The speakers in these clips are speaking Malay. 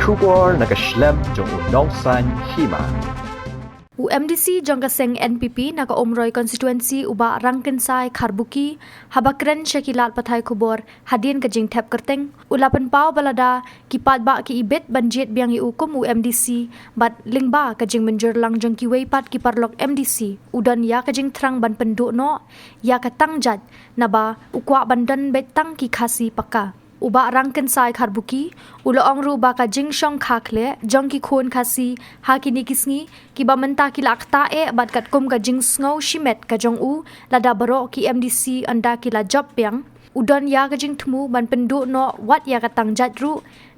Shubor nakaslem jong unongsan hima. UMDC jangkaseng NPP naga omroy konstituensi uba rangkensai Kharbuki habakren Syakilat Pathai Kubor hadin kajing tap kerteng ulapan pau balada kipat ba ki ibet banjit biang i ukum UMDC bat lingba kajing menjur lang jang kiwei pat kiparlok MDC udan ya kajing terang ban penduk no ya katang jat naba ukwa bandan betang ki khasi pakka uba rangkensai Kharbuki ulo ongru ba ka jingshong khakle jongki khon khasi hakini kisngi kiba menta ki lakta e bat kat kum ka jingsngau shimet ka jong u lada baro ki MDC anda ki la job piang udon ya ka jing thmu ban pendu no wat ya ka tang jat ru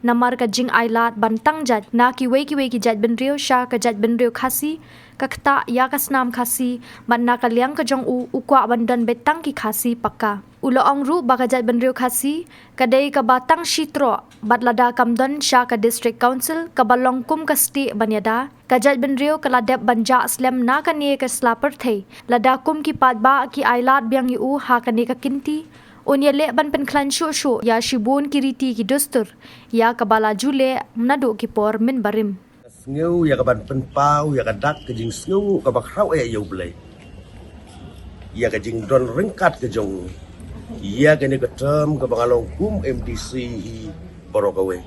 namar ka jing ailat ban tang jat na ki wei ki jat ben rio sha ka jat ben rio khasi ka khta ya ka snam khasi ban na ka liang ka jong u ukwa bandan betang ki khasi pakka ulo ongru bakajat benrio khasi kadai ka batang shitro batlada kamdon sha ka district council ka balongkum ka sti banyada kajat benrio kaladep banja slem na ka ne ka slaper thei lada kum ki patba ki ailat biang yu ha ka ne ka kinti onya le ban pen klan shu ya shibun kiriti ki dostur ya ka bala jule mnadu ki por min barim ngeu ya ka ban pen pau ya ka dak ke jing ngeu ka bakrau e yu blai ya ka jing don ringkat ke jong ia kini ketem ke bangalong kum MDC Borokawe.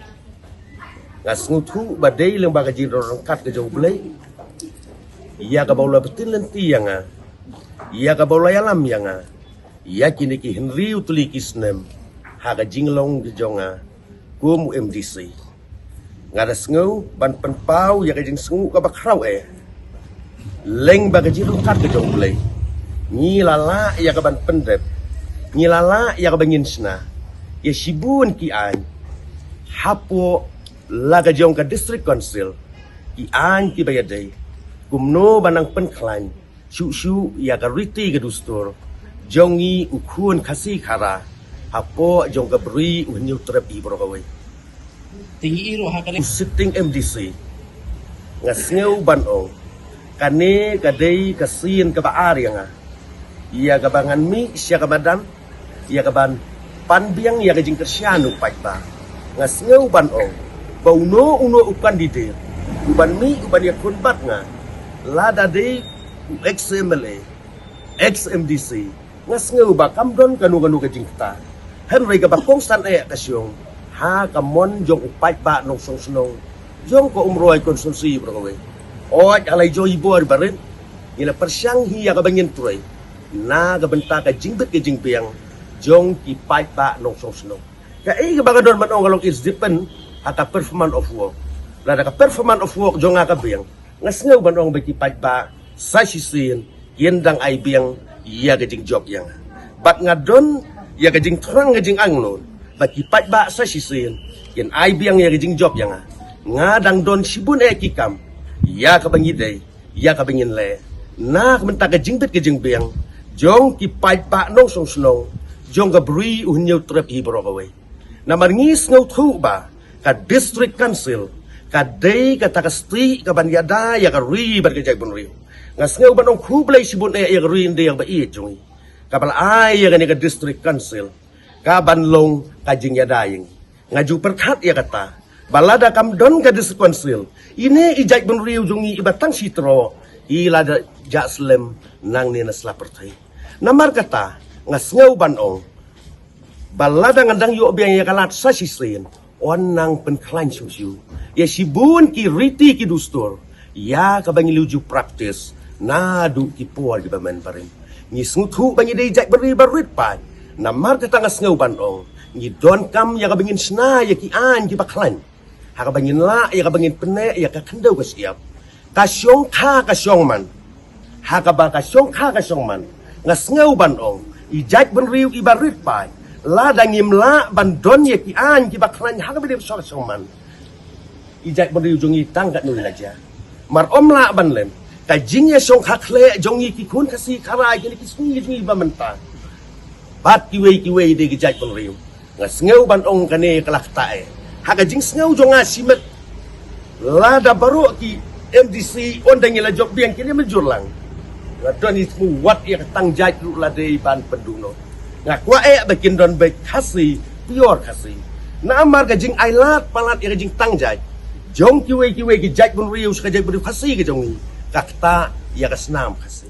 Ngas ngutu badai lembaga jiro rengkat ke jauh belai. Ia ke baula betin lenti yang ia ke baula yalam yang ia kini ki Henry utuli kisnem haga jinglong ke jonga kum MDC. Ngadas ngau ban penpau ia ke jing sengu ke bakrau leng baga jiro rengkat ke jauh belai. Ni lala ia ke ban pendep. Ngilala ya kabangin sna ya shibun ki an hapo laga jong ka district council ki an ki bayadai kumno banang penklan shu ya ka riti ka dustur jongi ukun khasi khara hapo jong ka bri unyu trepi Borokawe tinggi iro hakane sitting MDC ngasngeu banong kane kadai kasin ka baar yang ia kabangan mi sia kabadan ia kaban panbiang ia kajing kersyanu paitba ngas ngeu ban ong bauno uno ukan didir uban mi uban ya kunbat nga lada de XMLA XMDC ngas ngeu ba kamdon kanu kajing ta henry ka bakong san kasyong ha kamon jong upai ba nong song snong jong ko umroy konsumsi Borokawe oj alai joy bor barin ila persyang hiya ka bangin troy na ka benta ka jingbet ka jingpiang jong ki pai ba nong song snong ka ka bagadon man ong kalong is depend ata performance of work lada ka performance of work jong ka biang ngas ngeu ban ong ba ki pai ba sa sisin yendang ai biang iya ka jing job yang bat ngadon ya ka jing trang ka jing angnon ba ki pai ba sa sisin yen ai biang ya ka jing job yang ngadang don sibun kikam ya ka bangidai ya ka bangin le na ka menta ka jingbet ka jing biang jong ki pai ba nong song snong jong ka bri unyo trep hi Borokawe na marngis ngau thu ba ka district council ka day ka takasti ka banyada ya ka ri bar ka jag bonrio ngas ngau banong khublai sibun ya ka ri inde yang ba i jongi ka bal ai ya ka district council ka banlong ka jing yadayeng ngaju perkhat ya kata balada kam don ka district council ini ijak bonrio jongi ibatang sitro ilada jaslem nang ni na slapertai namar kata ngas ngau banong balada ngandang yu biang ya kalat sa sisin onang penklan susu ya sibun ki riti ki dustur ya kabangi luju practice na du ki por di bamen parin ni snguthu bangi dei jak beri barit pa namar kata ngas ngau banong ni don kam ya kabangin sna ya ki an ki baklan ha kabangin la ya kabangin pene ya ka kendau ka siap kasyong man ha kasyong man ngas ngau banong ijak benriu ibarit pa la dangim la bandon ya ki an ki baklan ha kabile so man ijak benriu jongi tangkat nuli aja mar omla banlem ka jingya song khakle jongi ki kun kasi kharai ki kisni jongi ba menta bat kiwei de ijak benriu ngas ngau banong kane kalakta ha ka jing ngau jonga simet la da baru ki MDC ondang ila job biang kini menjurlang don itu wat ia tang jaj lu la dei ban penduno ngakwa bakin don baik khasi pure khasi na amar ka jing ailat palat ia jing tang jaj Jong kiwe ki jaj bun riu ska jaj bun khasi ke jong ni. Kakta ya ka snam khasi.